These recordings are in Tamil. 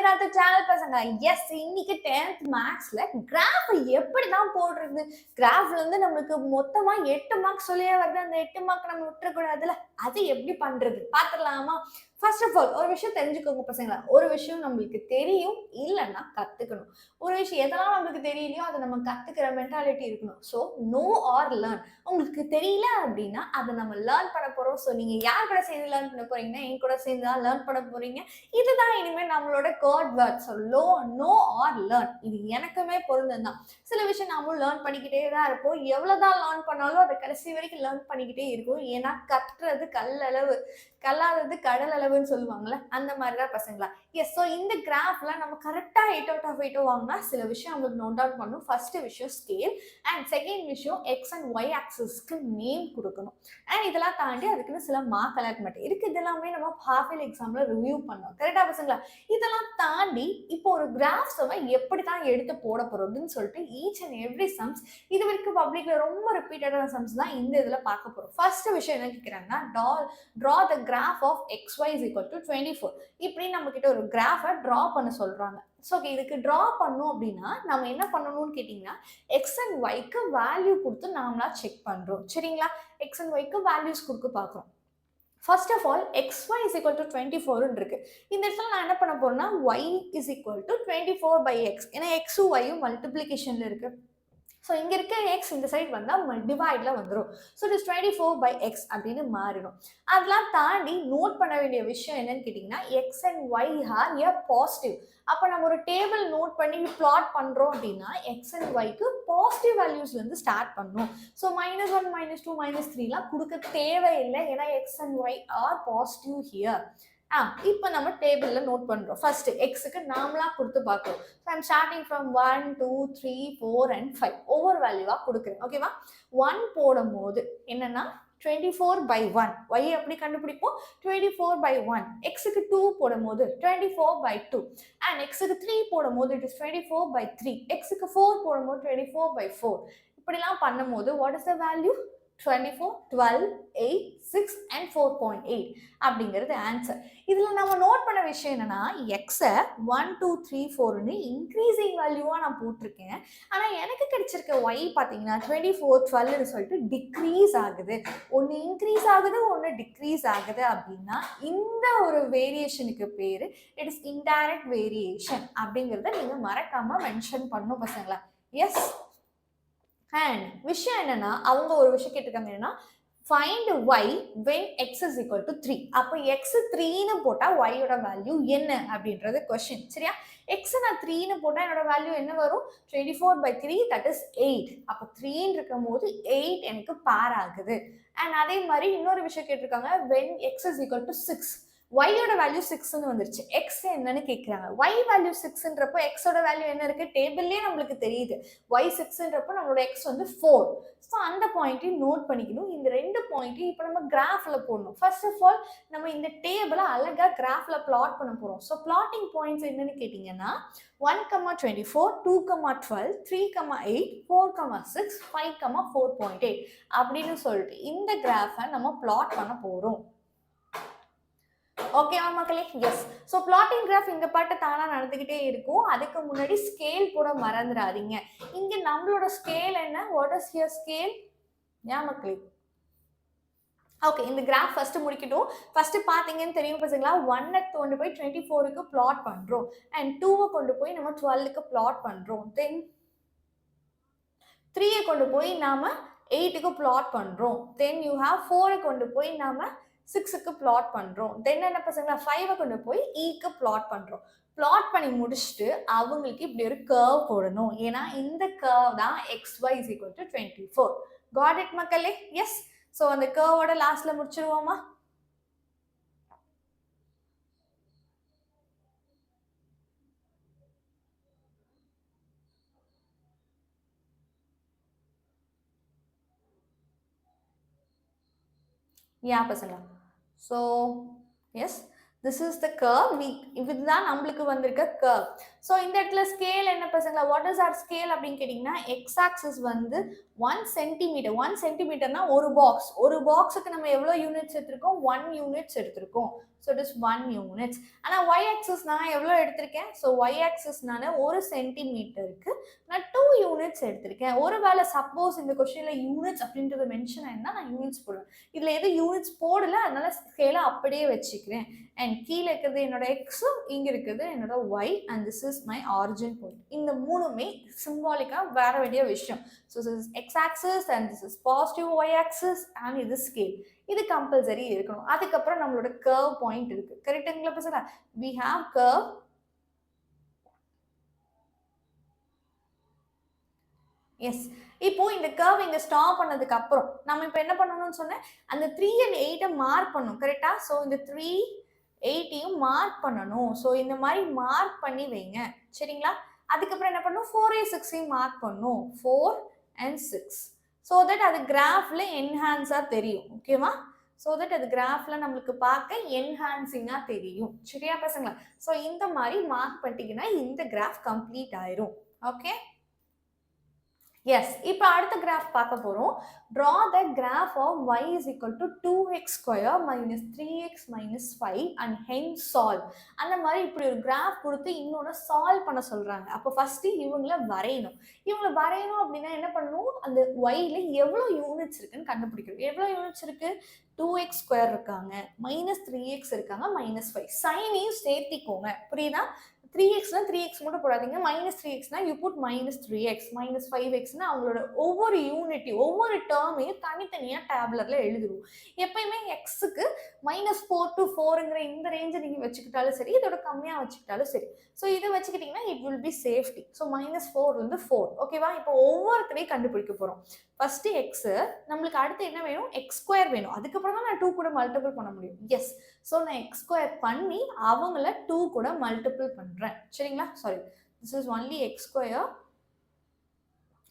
பேக் டு சேனல் பசங்க. எஸ், இன்னைக்கு 10th மேக்ஸ்ல கிராஃப் எப்படி தான் போடுறது? கிராஃப்ல இருந்து நமக்கு மொத்தமா 8 மார்க்ஸ் சொல்லியே வருது. அந்த 8 மார்க் நம்ம விட்டுறக்கூடாதுல. அது எப்படி பண்றது பார்த்துடலாமா? ஃபர்ஸ்ட் ஆஃப் ஆல் ஒரு விஷயம் தெரிஞ்சுக்கோங்க பசங்களா. ஒரு விஷயம் நம்மளுக்கு தெரியும் இல்லைன்னா கத்துக்கணும். ஒரு விஷயம் எதெல்லாம் நம்மளுக்கு தெரியலையோ அதை நம்ம கத்துக்கிற மென்டாலிட்டி இருக்கணும். So know or learn. உங்களுக்கு தெரியல அப்படின்னா அதை நம்ம லேர்ன் பண்ண போறோம். ஸோ நீங்க யார் கூட சேர்ந்து லேர்ன் பண்ண போறீங்கன்னா என் கூட சேர்ந்து தான் லேர்ன் பண்ண போறீங்க. இதுதான் இனிமேல் நம்மளோட code word. So know or learn. இது எனக்குமே பொருந்தம் தான். சில விஷயம் நாமும் லேர்ன் பண்ணிக்கிட்டே தான் இருப்போம். எவ்வளவுதான் லேர்ன் பண்ணாலும் அதை கடைசி வரைக்கும் லேர்ன் பண்ணிக்கிட்டே இருக்கும். ஏன்னா கத்துறது கல்லளவு, கல்லாதது கடல் அளவுன்னு சொல்லுவாங்கல்ல, அந்த மாதிரி தான் பசங்களா. எஸ், ஸோ இந்த கிராஃப்ல நம்ம கரெக்டா 8 out of 8 வாங்கினா சில விஷயம் உங்களுக்கு நோட் டவுன் பண்ணணும். ஃபர்ஸ்ட் விஷயம் ஸ்கேல், அண்ட் செகண்ட் விஷயம் எக்ஸ் அண்ட் ஒய் ஆக்சிஸ்க்கு நேம் கொடுக்கணும். அண்ட் இதெல்லாம் தாண்டி அதுக்குன்னு சில மார்க் அலாட்மெண்ட் இருக்கு. இதெல்லாமே நம்ம ஹாஃப் இயர்லி எக்ஸாம்ல ரிவ்யூ பண்ணோம். கரெக்டா பசங்களா? இதெல்லாம் தாண்டி இப்போ ஒரு கிராஃப்ஸ் எப்படி தான் எடுத்து போட போறதுன்னு சொல்லிட்டு ஈச் அண்ட் எவ்ரி சம்ஸ் இது வரைக்கும் பப்ளிக்ல ரொம்ப ரிப்பீட்டடான சம்ஸ் தான் இந்த இதுல பார்க்க போறோம். ஃபர்ஸ்ட் விஷயம் என்ன கேட்கிறாங்கன்னா, draw the graph of xy is equal to 24. இப்படி நம்ம கிட்ட ஒரு கிராஃபை டிரா பண்ண சொல்றாங்க. ஸோ இதுக்கு டிரா பண்ணும் அப்படின்னா நம்ம என்ன பண்ணணும்னு கேட்டிங்கன்னா, எக்ஸ் அண்ட் ஒய்க்கு வேல்யூ கொடுத்து நாமளா செக் பண்றோம். சரிங்களா? எக்ஸ் அண்ட் ஒய்க்கு வேல்யூஸ் கொடுக்க பார்க்குறோம். First of all xy is equal to 24 இருக்கு. இந்த இடத்துல நான் என்ன பண்ண போறேன்னா y is equal to 24/x. ஏன்னா எக்ஸும் ஒய்யும் மல்டிப்ளிகேஷன்ல இருக்கு. ஸோ இங்கே இருக்க எக்ஸ் இந்த சைட் வந்தால் டிவைடில் வந்துடும். ஸோ இட் இஸ் 24/x அப்படின்னு மாறிடும். அதெல்லாம் தாண்டி நோட் பண்ண வேண்டிய விஷயம் என்னன்னு கேட்டிங்கன்னா, x and y are a positive. அப்போ நம்ம ஒரு டேபிள் நோட் பண்ணி பிளாட் பண்ணுறோம் அப்படின்னா எக்ஸ் அண்ட் ஒய்க்கு பாசிட்டிவ் வேல்யூஸ்லேருந்து ஸ்டார்ட் பண்ணணும். ஸோ -1 -2 -3லாம் கொடுக்க தேவையில்லை. ஏன்னா x and y are positive here. இப்போ நம்ம டேபிளில் நோட் பண்ணுறோம். ஃபர்ஸ்ட் எக்ஸுக்கு நாமளா கொடுத்து பார்க்குறோம். So I'm starting from 1 2 3 4 and 5 ஒவ்வொரு வேல்யூவாக கொடுக்குறேன். ஓகேவா? 1 போடும் போது என்னன்னா 24/1. y எப்படி கண்டுபிடிப்போம்? 24/1. எக்ஸுக்கு 2 போடும் போது 24/2. அண்ட் எக்ஸுக்கு 3 போடும் போது இட் இஸ் 24/3. எக்ஸுக்கு 4 போடும் போது 24/4. இப்படிலாம் பண்ணும் போது what is the value? 24, 12, 8, 6 and 4.8 அப்படிங்கிறது ஆன்சர். இதில் நம்ம நோட் பண்ண விஷயம் என்னன்னா, எக்ஸை 1 2 3 4ன்னு இன்க்ரீசிங் வேல்யூவாக நான் போட்டிருக்கேன். ஆனால் எனக்கு கிடைச்சிருக்க ஒய் பார்த்தீங்கன்னா 24, 12ன்னு சொல்லிட்டு டிக்ரீஸ் ஆகுது. ஒன்று இன்க்ரீஸ் ஆகுது, ஒன்று டிக்ரீஸ் ஆகுது. அப்படின்னா இந்த ஒரு வேரியேஷனுக்கு பேர் இட் இஸ் இன்டைரக்ட் வேரியேஷன் அப்படிங்கிறத நீங்கள் மறக்காமல் மென்ஷன் பண்ணணும் பசங்களா. எஸ். அண்ட் விஷயம் என்னன்னா, அவங்க ஒரு விஷயம் கேட்டிருக்காங்க என்னன்னா, find y when x is equal to 3. அப்போ x 3ன்னு போட்டால் y யோட வேல்யூ என்ன அப்படின்றது கொஸ்டின். சரியா? x நான் 3ன்னு போட்டால் என்னோட வேல்யூ என்ன வரும்? 24/3 that is 8. அப்போ 3ன்னு இருக்கும் போது 8 எனக்கு பேர் ஆகுது. அண்ட் அதே மாதிரி இன்னொரு விஷயம் கேட்டிருக்காங்க, when x is equal to 6. y யோட வேல்யூ 6ன்னு வந்துருச்சு. x என்னன்னு கேட்குறாங்க. y வேல்யூ 6ன்றப்போ x ஓட வேல்யூ என்ன இருக்கு? டேபிள்லேயே நம்மளுக்கு தெரியுது. y 6ன்றப்போ நம்மளோட x வந்து 4. ஸோ அந்த பாயிண்ட்டையும் நோட் பண்ணிக்கணும். இந்த ரெண்டு பாயிண்ட்டையும் இப்போ நம்ம கிராஃபில் போடணும். ஃபர்ஸ்ட் ஆஃப் ஆல் நம்ம இந்த டேபிளை அழகாக கிராஃபில் பிளாட் பண்ண போகிறோம். ஸோ பிளாட்டிங் பாயிண்ட்ஸ் என்னன்னு கேட்டிங்கன்னா 1,24, 2,12, 3,8, 4,6, 5,4.8 அப்படின்னு சொல்லிட்டு இந்த கிராஃபை நம்ம பிளாட் பண்ண போகிறோம். ஓகேவா மக்களே? எஸ். ஸோ பிளாட்டிங் கிராஃப் இந்த பாட்டு தானா நடந்துகிட்டே இருக்கும். அதுக்கு முன்னாடி ஸ்கேல் போட மறந்துடாதீங்க. இங்க நம்மளோட ஸ்கேல் என்ன? What is here scale? Yeah மக்களே? ஓகே, இந்த கிராஃப் ஃபர்ஸ்ட் முடிக்கட்டும். ஃபர்ஸ்ட் பாத்தீங்கன்னு தெரியும் பசங்களா, 1 கொண்டு போய் 24க்கு பிளாட் பண்றோம். அண்ட் 2 கொண்டு போய் நம்ம 12க்கு பிளாட் பண்றோம். தென் 3 கொண்டு போய் நாம 8க்கு பிளாட் பண்றோம். தென் யூ ஹேவ் 4 கொண்டு போய் நாம 6க்கு பிளாட் பண்றோம். தென் என்ன பசங்களா, 5 கொண்டு போய் ஈக்கு பிளாட் பண்றோம். பிளாட் பண்ணி முடிச்சுட்டு அவங்களுக்கு இப்படி ஒரு கர்வ் போடணும். ஏன்னா இந்த கர்வ் தான் xy is equal to 24. Got it மக்களே? எஸ். ஸோ அந்த கர்வோட லாஸ்ட்ல முடிச்சிருவோமா? யா பசங்களா? So yes, this is the curve. இதுதான் நம்மளுக்கு வந்திருக்க கர்வ். ஸோ இந்த இடத்துல ஸ்கேல் என்ன பசங்களா? வாட் இஸ் ஆர் ஸ்கேல் அப்படின்னு கேட்டிங்கன்னா, எக்ஸ் ஆக்சிஸ் வந்து 1 சென்டிமீட்டர். 1 சென்டிமீட்டர்னா ஒரு பாக்ஸ். ஒரு பாக்ஸுக்கு நம்ம எவ்வளோ யூனிட்ஸ் எடுத்திருக்கோம்? 1 யூனிட்ஸ் எடுத்திருக்கோம். So it is 1 units. ஆனால் ஒய் ஆக்சிஸ் நான் எவ்வளோ எடுத்திருக்கேன்? ஸோ ஒய் ஆக்சிஸ் நான் 1 சென்டிமீட்டருக்கு நான் 2 யூனிட்ஸ் எடுத்திருக்கேன். ஒருவேளை சப்போஸ் இந்த கொஸ்டினில் யூனிட்ஸ் அப்படின்றது மென்ஷன் ஆயிருந்தா நான் யூனிட்ஸ் போடுவேன். இதில் எது யூனிட்ஸ் போடல, அதனால ஸ்கேலை அப்படியே வச்சுக்கிறேன். அண்ட் கீழே இருக்கிறது என்னோட எக்ஸ், இங்கே இருக்கிறது என்னோட y, and this is my origin point. இந்த மூணுமே சிம்பாலிக்காக வேற வேண்டிய விஷயம். So this is x axis and this is positive y axis and இது ஸ்கேல். இது கம்பல்சரி இருக்கணும். அதுக்கப்புறம் நம்மளோட கர்வ் பாயிண்ட் இருக்கு. கரெக்டுங்களா பசங்க? we have curve. எஸ், இப்போ இந்த கர்வ் இங்க ஸ்டாப் பண்ணதுக்கு அப்புறம் நம்ம இப்போ என்ன பண்ணணும்னு சொன்னேன், அந்த 3 and 8 மார்க் பண்ணணும். கரெக்டா? ஸோ இந்த 3, 8 மார்க் பண்ணணும். ஸோ இந்த மாதிரி மார்க் பண்ணி வைங்க. சரிங்களா? அதுக்கப்புறம் என்ன பண்ணணும், 4, 6 மார்க் பண்ணணும். 4 and 6 ஸோ தட் அது கிராஃப்ல என்ஹான்ஸா தெரியும். ஓகேவா? ஸோ தட் அது கிராஃப்ல நம்மளுக்கு பார்க்க என்ஹான்சிங்கா தெரியும். சரியா பசங்களா? ஸோ இந்த மாதிரி மார்க் பண்ணிட்டீங்கன்னா இந்த கிராஃப் கம்ப்ளீட் ஆயிரும். Okay, yes. இப்போ அடுத்த கிராஃப் பார்க்க போறோம். draw the graph of y is equal to 2x square minus 3x minus 5 and hence solve. அந்த மாதிரி இப்படி ஒரு கிராஃப் கொடுத்து இன்னொன்று சால்வ் பண்ண சொல்றாங்க. அப்போ ஃபர்ஸ்ட் இவங்கள வரையணும். அப்படின்னா என்ன பண்ணணும், அந்த yல எவ்வளோ யூனிட்ஸ் இருக்குன்னு கண்டுபிடிக்கணும். எவ்வளோ யூனிட்ஸ் இருக்கு? 2x ஸ்கொயர் இருக்காங்க, மைனஸ் 3x இருக்காங்க, மைனஸ் 5. சைனையும் சேர்த்திக்கோங்க. புரியுதா? 3xனா 3x மட்டும் போடாதீங்க. மைனஸ் 3xனா you put minus 3x, minus 5xனா அவங்களோட ஒவ்வொரு யூனிட்டையும் ஒவ்வொரு டேர்மையும் தனித்தனியாக டேப்லரில் எழுதுருவோம். எப்பயுமே எக்ஸுக்கு -4 to 4ங்கிற இந்த ரேஞ்சை நீங்கள் வச்சுக்கிட்டாலும் சரி, இதோட கம்மியாக வச்சுக்கிட்டாலும் சரி. ஸோ இதை வச்சுக்கிட்டிங்கன்னா it will be safety. So -4லேருந்து 4. ஓகேவா? இப்போ ஒவ்வொருத்தரையும் கண்டுபிடிக்க போகிறோம். ஃபர்ஸ்ட் எக்ஸு, நம்மளுக்கு அடுத்து என்ன வேணும்? எக்ஸ் ஸ்கொயர் வேணும். அதுக்கப்புறம் தான் நான் 2 கூட மல்டிபிள் பண்ண முடியும். எஸ், ஸோ நான் எக்ஸ் ஸ்கொயர் பண்ணி அவங்கள 2 கூட மல்டிபிள் பண்ணுறேன். சரிங்களா? Sorry, this is only x square.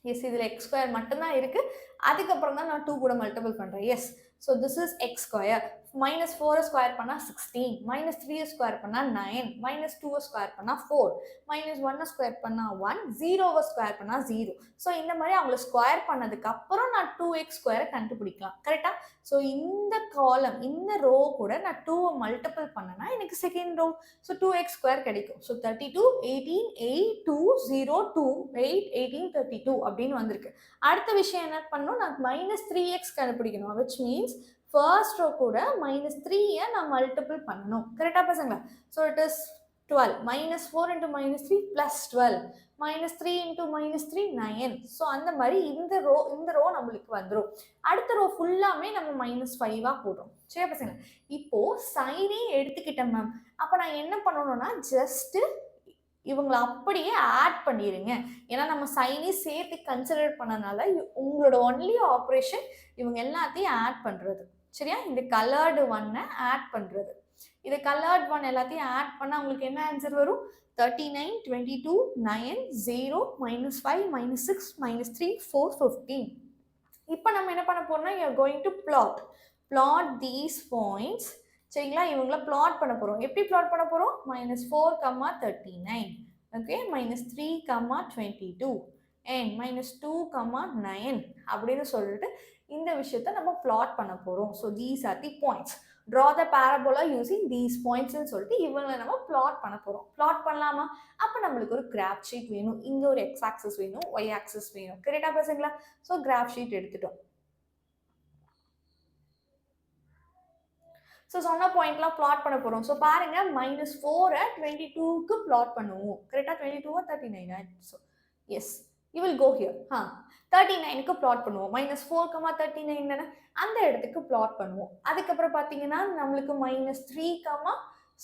Yes, இதில் எக்ஸ் ஸ்கொயர் மட்டும்தான் இருக்கு. அதுக்கப்புறம் தான் நான் 2 கூட மல்டிபிள் பண்ணுறேன். Yes, so this is x square. -4 square பண்ணால் 16, -3 ஸ்கொயர் பண்ணால் 9, -2 ஸ்கொயர் பண்ணால் 4, -1 ஸ்கொயர் பண்ணால் 1, 0 ஸ்கொயர் பண்ணால் 0. ஸோ இந்த மாதிரி அவங்கள ஸ்கொயர் பண்ணதுக்கு அப்புறம் நான் 2x ஸ்கொயரை கண்டுபிடிக்கலாம். கரெக்டா? ஸோ இந்த காலம், இந்த ரோ கூட நான் 2 மல்டிபிள் பண்ணனா எனக்கு second row. So 2x square கிடைக்கும். ஸோ 32, 18, 8, 2, 0, 2, 8, 18, 32 அப்படின்னு வந்திருக்கு. அடுத்த விஷயம் என்ன பண்ணணும், நான் -3x கண்டுபிடிக்கணும். விச் மீன்ஸ் ஃபர்ஸ்ட் ரோ கூட -3 நான் மல்டிபிள் பண்ணணும். கரெக்டா பசங்களா? So it is 12, -4 into -3 plus 12, -3 into -3 9. So அந்த மாதிரி இந்த ரோ நம்மளுக்கு வந்துடும். அடுத்த ரோ ஃபுல்லாமே நம்ம -5 போடுறோம். சரி பசங்க, இப்போ சைனே எடுத்துக்கிட்டேன் மேம். அப்போ நான் என்ன பண்ணணும்னா ஜஸ்ட் இவங்களை அப்படியே ஆட் பண்ணிடுங்க. ஏன்னா நம்ம சைனே சேர்த்து கன்சிடர் பண்ணனால உங்களோட ஒன்லி ஆப்ரேஷன் இவங்க எல்லாத்தையும் ஆட் பண்ணுறது. சரியா? இந்த கலர்டு ஒன்னை ஆட் பண்ணுறது. இது கலர்ட் ஒன் எல்லாத்தையும் ஆட் பண்ணால் உங்களுக்கு என்ன ஆன்சர் வரும்? 39, 22, 9, 0, -5, -6, -3, 4, 15. இப்போ நம்ம என்ன பண்ண போறோம்னா you are going to plot these points. சரிங்களா? இவங்கள பிளாட் பண்ண போறோம். எப்படி பிளாட் பண்ண போறோம்? -4, -39, ஓகே, -3, -22 and -2, -9 அப்படின்னு சொல்லிட்டு இந்த விஷயத்தை நம்ம பிளாட் பண்ண போறோம். So these are the points. draw the parabola using these points ன்னு சொல்லிட்டு இவங்களை நம்ம பிளாட் பண்ண போறோம். பிளாட் பண்ணலாமா? அப்போ நம்மளுக்கு ஒரு கிராஃப் ஷீட் வேணும். இங்க ஒரு எக்ஸ் ஆக்சிஸ் வேணும், ஒய் ஆக்சிஸ் வேணும். கரெக்டா பசங்களா? ஸோ கிராஃப் ஷீட் எடுத்துட்டோம். ஸோ சொன்ன பாயிண்ட்லாம் பிளாட் பண்ண போகிறோம். ஸோ பாருங்க, -4 22க்கு பிளாட் பண்ணுவோம். கரெக்டாக 22 39. So yes, you will go here. 39க்கு பிளாட் பண்ணுவோம். -4, 39 தானே, அந்த இடத்துக்கு பிளாட் பண்ணுவோம். அதுக்கப்புறம் பார்த்தீங்கன்னா நம்மளுக்கு -3,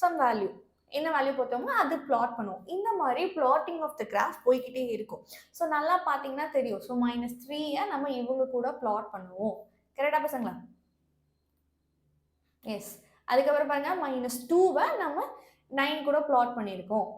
சம் வேல்யூ, என்ன வேல்யூ போட்டோமோ அது பிளாட் பண்ணுவோம். இந்த மாதிரி பிளாட்டிங் ஆஃப் த கிராஃப் போய்கிட்டே இருக்கும். ஸோ நல்லா பார்த்தீங்கன்னா தெரியும். ஸோ -3 நம்ம இவங்க கூட பிளாட் பண்ணுவோம். கரெக்டா பசங்களா? எஸ், அதுக்கப்புறம் பாருங்க -2 நம்ம 9 கூட பிளாட் பண்ணியிருக்கோம்.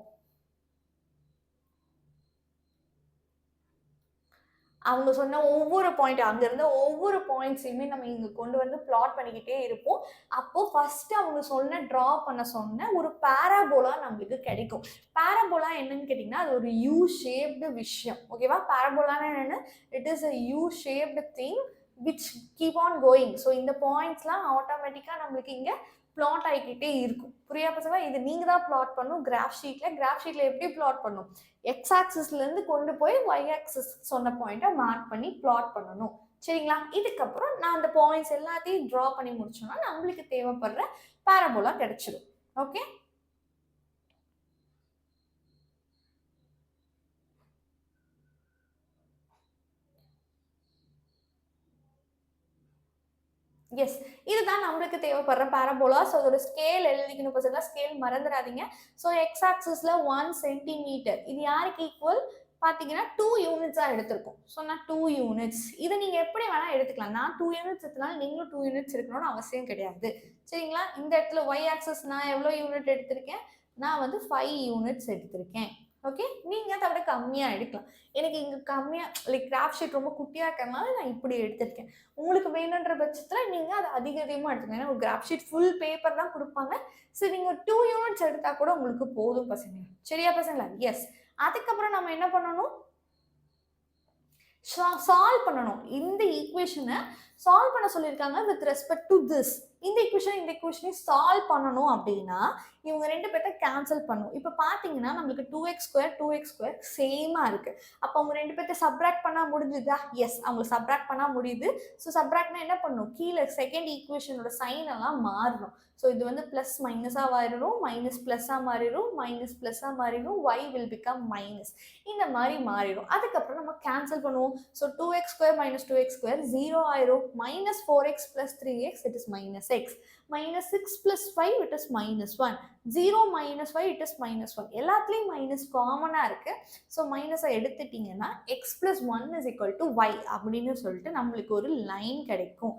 அவங்க சொன்ன ஒவ்வொரு பாயிண்ட், அங்க இருந்த ஒவ்வொரு பாயிண்ட்ஸையுமே நம்ம இங்க கொண்டு வந்து பிளாட் பண்ணிக்கிட்டே இருப்போம். அப்போ ஃபர்ஸ்ட் அவங்க டிரா பண்ண சொன்ன ஒரு பாராபோலா நம்மளுக்கு கிடைக்கும். பாராபோலா என்னன்னு கேட்டீங்கன்னா அது ஒரு யூ ஷேப்டு விஷயம். ஓகேவா? பாராபோலானா என்னன்னு, it is a U shaped thing which keep on going. So இந்த பாயிண்ட்ஸ்லாம் ஆட்டோமேட்டிக்காக நம்மளுக்கு இங்கே பிளாட் ஆகிக்கிட்டே இருக்கும். புரியா பசங்க? இது நீங்க தான் பிளாட் பண்ணும் கிராஃப் ஷீட்ல எப்படி பிளாட் பண்ணும்? எக்ஸ் ஆக்சிஸ்ல இருந்து கொண்டு போய் ஒய் ஆக்சிஸ் சொன்ன பாயிண்ட்டை மார்க் பண்ணி பிளாட் பண்ணணும். சரிங்களா? இதுக்கப்புறம் நான் அந்த பாயிண்ட்ஸ் எல்லாத்தையும் டிரா பண்ணி முடிச்சோம்னா நம்மளுக்கு தேவைப்படுற பாராபோலா கிடைச்சிடும். ஓகே, எஸ், இதுதான் நம்மளுக்கு தேவைப்படுற பாராபோலா. ஸோ அதோட ஸ்கேல் எழுதிக்கணும் பசங்களா, ஸ்கேல் மறந்துடாதீங்க. ஸோ எக்ஸ் ஆக்சிஸ்ல 1 சென்டிமீட்டர், இது யாருக்கு ஈக்குவல் பார்த்தீங்கன்னா 2 யூனிட்ஸாக எடுத்திருக்கோம். ஸோ நான் 2 யூனிட்ஸ், இதை நீங்கள் எப்படி வேணால் எடுத்துக்கலாம். நான் 2 யூனிட்ஸ் எடுத்தனால நீங்களும் 2 யூனிட்ஸ் இருக்கணும்னு அவசியம் கிடையாது. சரிங்களா? இந்த இடத்துல ஒய் ஆக்சிஸ் நான் எவ்வளோ யூனிட் எடுத்திருக்கேன்? நான் வந்து 5 யூனிட்ஸ் எடுத்திருக்கேன். ஓகே, நீங்கள் அதை விட கம்மியாக எடுக்கலாம். எனக்கு இங்கே கம்மியாக லைக் கிராஃப்ட் ஷீட் ரொம்ப குட்டியாக இருக்கிறதுனால நான் இப்படி எடுத்திருக்கேன். உங்களுக்கு வேணுன்ற பட்சத்தில் நீங்கள் அதை அதிகமாக எடுத்துக்கணும். ஏன்னா ஒரு கிராஃப்ட் ஷீட் ஃபுல் பேப்பர் தான் கொடுப்பாங்க. சரி, நீங்கள் 2 யூனிட்ஸ் எடுத்தால் கூட உங்களுக்கு போதும் பசங்க. சரியா பசங்களா? எஸ். அதுக்கப்புறம் நம்ம என்ன பண்ணணும்? சால்வ் பண்ணணும். இந்த ஈக்குவேஷனை சால்வ் பண்ண சொல்லியிருக்காங்க வித் ரெஸ்பெக்ட் டு திஸ். இந்த ஈக்குவேஷனையும் சால்வ் பண்ணணும் அப்படின்னா இவங்க ரெண்டு பேர்த்த கேன்சல் பண்ணும். இப்போ பார்த்தீங்கன்னா நம்மளுக்கு 2x² சேமாக இருக்கு. அப்போ அவங்க ரெண்டு பேர்த்த சப்ராக்ட் பண்ணால் முடிஞ்சுதா? எஸ், அவங்க சப்ராக்ட் பண்ணால் முடியுது. ஸோ சப்ராக்ட்னா என்ன பண்ணணும்? கீழே செகண்ட் ஈக்குவேஷனோட சைன் எல்லாம் மாறணும். ஸோ இது வந்து ப்ளஸ் மைனஸாக மாறிடும், மைனஸ் ப்ளஸ்ஸாக மாறிடும், மைனஸ் ப்ளஸ்ஸாக மாறிடும், y வில் பிகம் மைனஸ், இந்த மாதிரி மாறிடும். அதுக்கப்புறம் நம்ம கேன்சல் பண்ணுவோம். ஸோ 2x² - 2x² 0 ஆயிரும். minus 4x plus 3x, it is minus x. minus 6 plus 5, it is minus 1. 0 minus 5, it is minus 1. எல்லாத்துலேயும் மைனஸ் காமனாக இருக்கு. ஸோ மைனஸை எடுத்துட்டிங்கன்னா x plus 1 is equal to y அப்படின்னு சொல்லிட்டு நம்மளுக்கு ஒரு லைன் கிடைக்கும்.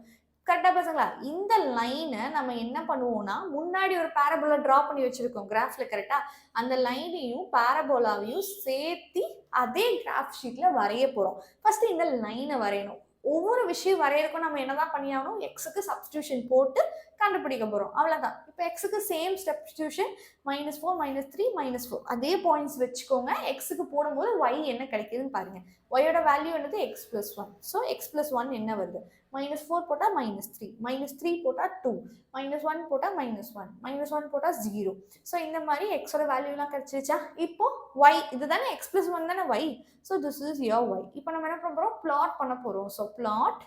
கரெக்டாக பசங்களா? இந்த லைனை நம்ம என்ன பண்ணுவோம்னா முன்னாடி ஒரு பாராபோலா ட்ரா பண்ணி வச்சிருக்கோம் கிராஃப்ல. கரெக்டா? அந்த லைனையும் பாராபோலாவையும் சேர்த்து அதே கிராஃப் ஷீட்ல வரைய போறோம். ஃபர்ஸ்ட் இந்த லைனை வரையணும். ஒவ்வொரு விஷயம் வரையறதுக்கும் நம்ம என்னதான் பண்ணியாகணும்? எக்ஸுக்கு சப்ஸ்டியூஷன் போட்டு கண்டுபிடிக்க போறோம். அவ்வளவுதான். இப்போ எக்ஸுக்கு சேம் சப்ஸ்டியூஷன் -4 -3 -4 அதே பாயிண்ட்ஸ் வச்சுக்கோங்க. எக்ஸுக்கு போடும்போது ஒய் என்ன கிடைக்குதுன்னு பாருங்க. ஒயோட வேல்யூ என்னது? x plus 1. So x plus 1 என்ன வருது? -4 போட்டால் -3, -3 போட்டால் 2, -1 போட்டால் -1, -1 போட்டால் 0. ஸோ இந்த மாதிரி எக்ஸோட வேல்யூலாம் கிடைச்சிருச்சா? இப்போ ஒய் இதுதானே x plus 1 தானே y. So this is your y. இப்போ நம்ம என்ன பண்ண போகிறோம்? பிளாட் பண்ண போகிறோம். ஸோ பிளாட்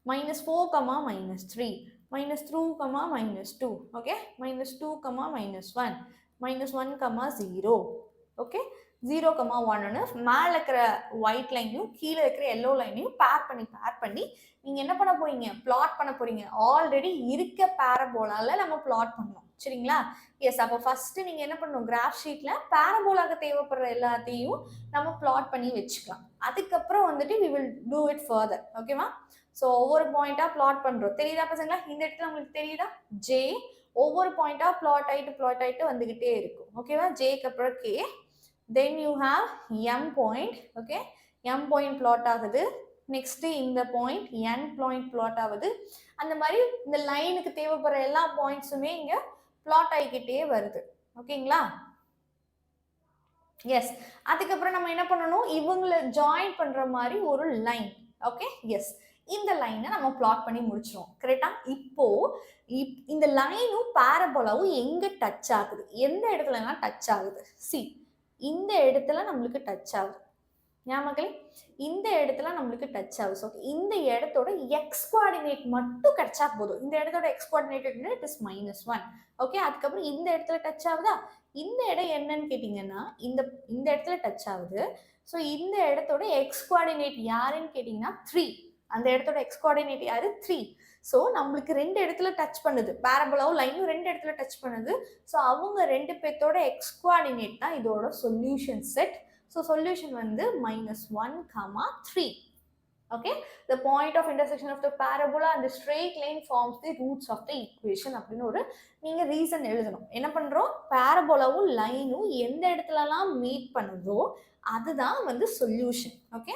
-4, -3, -2, -2, ஓகே, -2, -1, -1, 0, ஓகே, 0, 1ன்னு மேலே இருக்கிற ஒயிட் லைனையும் கீழே இருக்கிற எல்லோ லைனையும் பேர் பண்ணி நீங்கள் என்ன பண்ண போறீங்க? பிளாட் பண்ண போறீங்க. ஆல்ரெடி இருக்க பாராபோலால நம்ம பிளாட் பண்ணோம். சரிங்களா? எஸ். அப்போ ஃபர்ஸ்ட் நீங்கள் என்ன பண்ணணும்? கிராஃப் ஷீட்டில் பாராபோலாக்கு தேவைப்படுற எல்லாத்தையும் நம்ம பிளாட் பண்ணி வச்சுக்கலாம். அதுக்கப்புறம் வந்துட்டு we will do it further. ஓகேவா? ஸோ ஒவ்வொரு பாயிண்டாக பிளாட் பண்ணுறோம். தெரியுதா பசங்களா? இந்த இடத்துல உங்களுக்கு தெரியுதா? ஜே ஒவ்வொரு பாயிண்டாக பிளாட் ஆகிட்டு வந்துக்கிட்டே இருக்கும். ஓகேவா? ஜேக்கு அப்புறம் K, then you have M point. Okay, M point plot ஆகுது. நெக்ஸ்ட் இந்த பாயிண்ட் என் பாயிண்ட் பிளாட் ஆகுது. அந்த மாதிரி இந்த லைனுக்கு தேவைப்படுற எல்லா பாயிண்ட்ஸுமே இங்கே பிளாட் ஆகிக்கிட்டே வருது. ஓகேங்களா? எஸ். அதுக்கப்புறம் நம்ம என்ன பண்ணணும்? இவங்களை ஜாயின் பண்ற மாதிரி ஒரு லைன். Okay, S. இந்த லைனை நம்ம பிளாட் பண்ணி முடிச்சிடும். கரெக்டா? இப்போ இந்த லைனும் பாராபோலாவும் எங்க டச் ஆகுது? எந்த இடத்துலலாம் டச் ஆகுது? சி, இந்த இடத்துல நம்மளுக்கு டச் ஆகுது. ஞாபகம், இந்த இடத்துல நம்மளுக்கு டச் ஆகுது. ஸோ இந்த இடத்தோட எக்ஸ் கோஆர்டினேட் மட்டும் கிடைச்சா போதும். இந்த இடத்தோட X coordinate it is -1. Okay, அதுக்கப்புறம் இந்த இடத்துல டச் ஆகுதா? இந்த இடம் என்னன்னு கேட்டிங்கன்னா இந்த இடத்துல டச் ஆகுது. ஸோ இந்த இடத்தோட எக்ஸ் கோஆர்டினேட் யாருன்னு கேட்டிங்கன்னா 3. அந்த இடத்தோட எக்ஸ் கோஆர்டினேட் யாரு? 3. ஸோ நம்மளுக்கு ரெண்டு இடத்துல டச் பண்ணுது. பாராபோலாவும் லைனும் ரெண்டு இடத்துல டச் பண்ணுது. ஸோ அவங்க ரெண்டு பேர்த்தோட எக்ஸ் கோஆர்டினேட் தான் இதோட சொல்யூஷன் செட். ஸோ சொல்யூஷன் வந்து -1, 3. Okay, the point of intersection of the parabola and the straight line forms the roots of the equation அப்படின்னு ஒரு நீங்க ரீசன் எழுதணும். என்ன பண்றோம்? பாராபோலாவும் லைனும் எந்த இடத்துலலாம் மீட் பண்ணுதோ அதுதான் வந்து solution. Okay,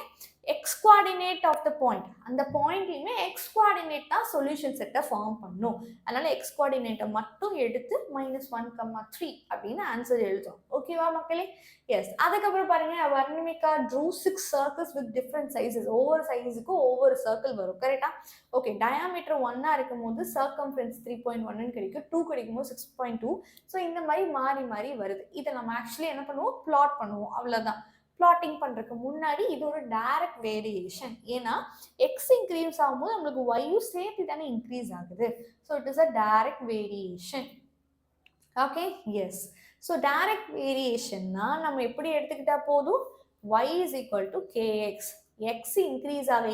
x coordinate of the point, அந்த பாயிண்ட்லையுமே எக்ஸ் கோஆர்டினேட் தான் சொல்யூஷன் செட்டை ஃபார்ம் பண்ணும். அதனால எக்ஸ் கோஆர்டினேட்டை மட்டும் எடுத்து -1,3 அப்படின்னு ஆன்சர் எழுதும். ஓகேவா மக்களே? எஸ். அதுக்கப்புறம் பாருங்க, Varnika true 6 circles with different sizes. ஒவ்வொரு சைஸுக்கும் ஒவ்வொரு சர்க்கிள் வரும். கரெக்டா? ஓகே. டயாமீட்டர் 1 இருக்கும் போது சர்க்கம்ஃபரன்ஸ் 3.1 கிடைக்கும், 2 கிடைக்கும் போது 6.2. ஸோ இந்த மாதிரி மாறி மாறி வருது. இதை நம்ம ஆக்சுவலி என்ன பண்ணுவோம்? பிளாட் பண்ணுவோம். அவ்வளோதான். பிளாட்டிங் பண்றதுக்கு முன்னாடி இது ஒரு டைரக்ட் வேரியேஷன். ஏன்னா எக்ஸ் இன்க்ரீஸ் ஆகும்போது நம்மளுக்கு ஒய்யும் சேர்த்து தானே இன்க்ரீஸ் ஆகுது. So it is a direct variation. Okay, yes. So direct வேரியேஷன்னா நம்ம எப்படி எடுத்துக்கிட்டா போதும்? y is equal to kx. x increase ஆக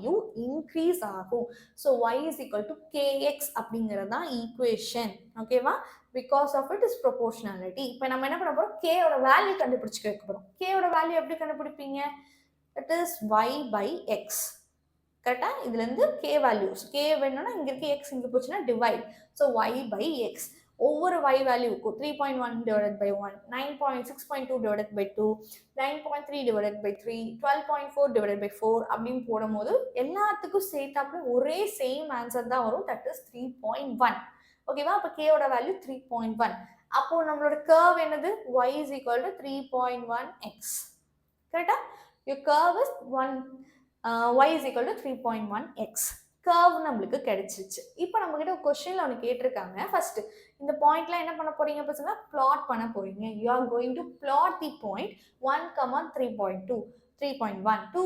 yயும் இன்க்ரீஸ் ஆகும். So y is equal to kx அப்படிங்கிறது தான் ஈக்குவேஷன். ஓகேவா? Because of it is proportionality. இப்போ நம்ம என்ன பண்ண போறோம்? k ஓட வேல்யூ கண்டுபிடிச்சு வைக்க போறோம். k ஓட வேல்யூ எப்படி கண்டுபிடிப்பீங்க? It is y by x. கரெக்டா? இதுல இருந்து k வேல்யூஸ், k வேணும்னா இங்க இருக்க x இங்க போச்சுன்னா divide. So y by x. ஒவ்வொரு y வேல்யூக்கும் 3.1 divided by 1, 6.2 divided by 2, 9.3 divided by 3, 12.4 divided by 4 அப்படின்னு போடும்போது எல்லாத்துக்கும் சேர்த்தாப்புல ஒரே சேம் ஆன்சர் தான் வரும். That is 3.1. ஓகேவா? அப்போ k ஓட வேல்யூ 3.1. அப்போ நம்மளோட கர்வ் என்னது? y is equal to 3.1x. கரெக்டா? your curve is y is equal to 3.1x. Curve நம்மளுக்கு கிடைச்சிச்சு. இப்போ நம்ம கிட்ட ஒரு கொஸ்டின்ல ஒன்று கேட்டிருக்காங்க. ஃபர்ஸ்ட் இந்த பாயிண்ட்ல என்ன பண்ண போறீங்க பசங்க? பிளாட் பண்ண போறீங்க. You are going to plot the point 1, 3.2, 3.1, 2,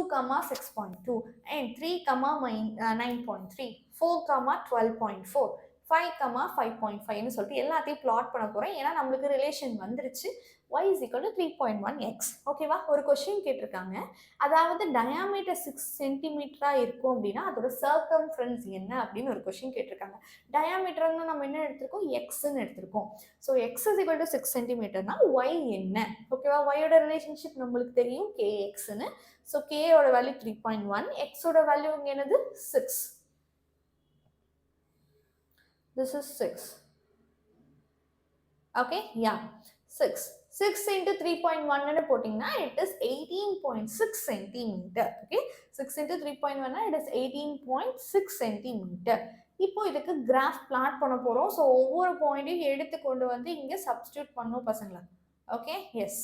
6.2 and 3, 9.3, 4, 12.4, 5, 5.5 சொல்லிட்டு எல்லாத்தையும் பிளாட் பண்ண போறேன். ஏன்னா நம்மளுக்கு ரிலேஷன் வந்துருச்சு. y is equal to 3.1x. ஓகேவா? ஒரு கொஸ்டின் கேட்டிருக்காங்க. அதாவது டயாமீட்டர் 6 சென்டிமீட்டரா இருக்கும் அப்படின்னா அதோட சர்க்கம்ஃபரன்ஸ் என்ன அப்படின்னு ஒரு கொஸ்டின் கேட்டிருக்காங்க. டயாமீட்டர்னு நம்ம என்ன எடுத்திருக்கோம்? எக்ஸ்ன்னு எடுத்திருக்கோம். So x is equal to 6 சென்டிமீட்டர்னா ஒய் என்ன? ஓகேவா? ஒயோட ரிலேஷன்ஷிப் நம்மளுக்கு தெரியும், kxன்னு. ஸோ கேயோட வேல்யூ 3.1, எக்ஸோட வேல்யூ இங்கே என்னது? 6. This is 6. Okay, yeah, 6. 6 into 3.1 போட்டிங்கன்னா it is 18.6 centimeter. Okay, 6 into 3.1 it is 18.6 centimeter. இப்போ இதுக்கு கிராஃப் பிளாட் பண்ண போறோம். ஸோ ஒவ்வொரு பாயிண்டையும் எடுத்து கொண்டு வந்து இங்க சப்ஸ்டியூட் பண்ணும் பசங்களா. Okay, S.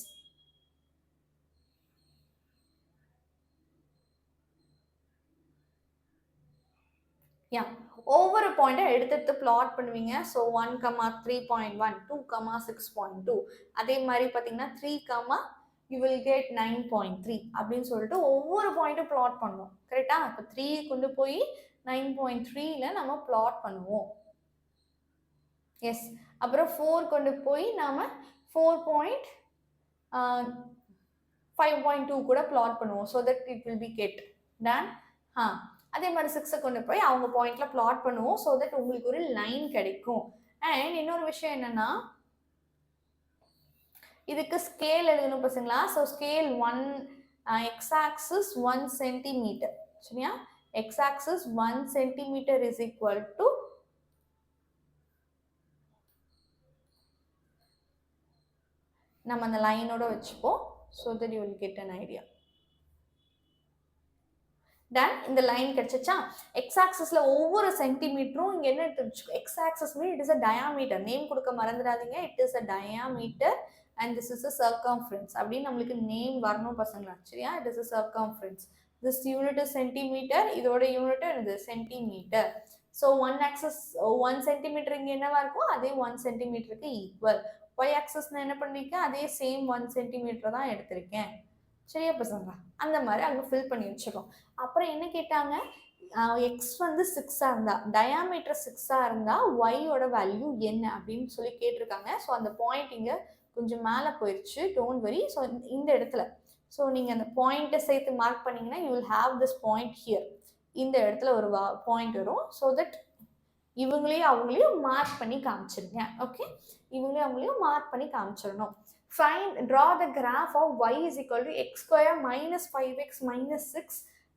யா, ஒவ்வொரு பாயிண்டை எடுத்து பிளாட் பண்ணுவீங்க. ஸோ 1, 3.1, 2, 6.2. அதே மாதிரி பார்த்தீங்கன்னா 3, you will get 9.3 அப்படின்னு சொல்லிட்டு ஒவ்வொரு பாயிண்ட்டும் பிளாட் பண்ணுவோம். கரெக்டா? இப்போ 3 கொண்டு போய் 9.3ல நம்ம பிளாட் பண்ணுவோம். எஸ். அப்புறம் 4 கொண்டு போய் நாம 4.5.2 கூட பிளாட் பண்ணுவோம். So that it will be get done. அதே மாதிரி 6 கொண்டு போய் அவங்க பாயிண்ட்ல பிளாட் பண்ணுவோம். ஸோ தட் உங்களுக்கு ஒரு லைன் கிடைக்கும். அண்ட் இன்னொரு விஷயம் என்னன்னா, இதுக்கு ஸ்கேல் எழுதணும் பசங்களா. So scale 1, x axis 1 centimetre. சரியா? X axis 1 centimetre is equal to நம்ம அந்த லைனோட வச்சுப்போம். So that you will get an idea. Done. இந்த லைன் கிடைச்சிச்சா? எக்ஸ் ஆக்சிஸ்ல ஒவ்வொரு சென்டிமீட்டரும் இங்க என்ன எடுத்து x axis mean it is a diameter. Name கொடுக்க மறந்துடாதீங்க. It is a diameter and this is a circumference அப்படின்னு நம்மளுக்கு நேம் வரணும் பசங்களா. சரியா? It is a circumference. This unit is centimetre. இதோட யூனிட் இது சென்டிமீட்டர். ஸோ 1 ஆக்சிஸ் 1 சென்டிமீட்டர் இங்க என்னவா இருக்கும்? அதே 1 சென்டிமீட்டருக்கு ஈக்குவல். ஒய் ஆக்சிஸ் நான் என்ன பண்ணிருக்கேன்? அதே சேம் 1 சென்டிமீட்டர் தான் எடுத்திருக்கேன். சரியா பசங்களா? அந்த மாதிரி அங்கே ஃபில் பண்ணி வச்சுக்கோம். அப்புறம் என்ன கேட்டாங்க? எக்ஸ் வந்து 6ஆ இருந்தா, டயாமீட்டர் 6ஆ இருந்தா ஒய்யோட வேல்யூ என்ன அப்படின்னு சொல்லி கேட்டிருக்காங்க. ஸோ அந்த பாயிண்ட் இங்கே கொஞ்சம் மேலே போயிடுச்சு. Don't worry. ஸோ இந்த இடத்துல ஸோ நீங்கள் அந்த பாயிண்ட்டை சேர்த்து மார்க் பண்ணீங்கன்னா you will have this point here. இந்த இடத்துல ஒரு பாயிண்ட் வரும். ஸோ தட் அவங்களையும் மார்க் பண்ணி காமிச்சிருங்க. ஓகே, அவங்களையும் மார்க் பண்ணி காமிச்சிடணும். Draw the graph of y is equal to x square minus 5x minus 6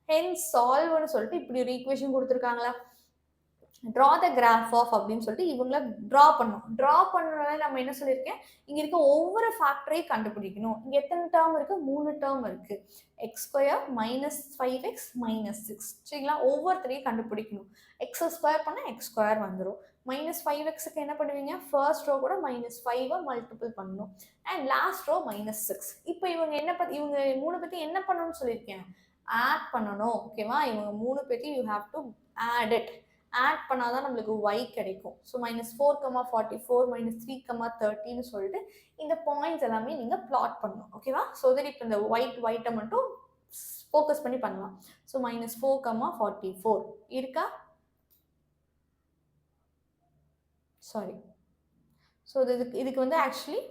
hence solve னு சொல்லிட்டு இப்படி ஒரு ஈக்குவேஷன் கொடுத்துருக்காங்களா? ட்ரா த கிராஃப் ஆஃப் அப்படின்னு சொல்லிட்டு இவங்கள ட்ரா பண்ணணும். ட்ரா பண்ணுறதுனால நம்ம என்ன சொல்லியிருக்கேன், இங்கே இருக்க ஒவ்வொரு ஃபேக்டரையும் கண்டுபிடிக்கணும். இங்கே எத்தனை டேர்ம் இருக்குது, 3 டேர்ம் இருக்குது. X square minus 5x minus 6 சரிங்களா, ஒவ்வொருத்தரையும் கண்டுபிடிக்கணும். எக்ஸை ஸ்கொயர் பண்ணால் எக்ஸ் ஸ்கொயர் வந்துடும். மைனஸ் 5xக்கு என்ன பண்ணுவீங்க, ஃபர்ஸ்ட் ரோ கூட மைனஸ் 5 மல்டிபிள் பண்ணணும். And last row minus 6. இப்போ இவங்க என்ன இவங்க 3 பற்றி என்ன பண்ணணும்னு சொல்லியிருக்கேன், ஆட் பண்ணணும். ஓகேவா, இவங்க 3 பற்றி you have to add it. Add பண்ணாதான் நம்மளுக்கு y கிடைக்கும். ஸோ -4,44 -3,30ன்னு சொல்லிட்டு இந்த பாயிண்ட்ஸ் எல்லாமே நீங்கள் பிளாட் பண்ணணும். ஓகேவா, ஸோ தட் இப்போ இந்த ஒயிட்டை மட்டும் ஃபோக்கஸ் பண்ணி பண்ணலாம். ஸோ -4,44 இருக்கா, சாரி. ஸோ இதுக்கு வந்து ஆக்சுவலி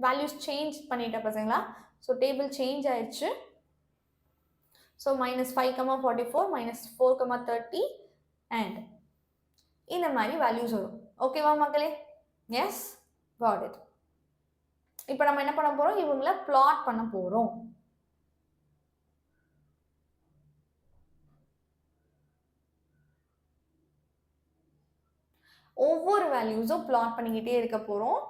வேல்யூஸ் சேஞ்ச் பண்ணிட்டேன் பசங்களா. ஸோ டேபிள் சேஞ்ச் ஆயிடுச்சு. ஸோ -5,44 -4,30 அண்ட் இந்த மாதிரி வேல்யூஸ் வரும். ஓகேவா மக்களே, எஸ் காட் இட். இப்போ நம்ம என்ன பண்ண போறோம், இவங்கள பிளாட் பண்ண போறோம். ஒவ்வொரு வேல்யூஸும் பிளாட் பண்ணிக்கிட்டே இருக்க போறோம்.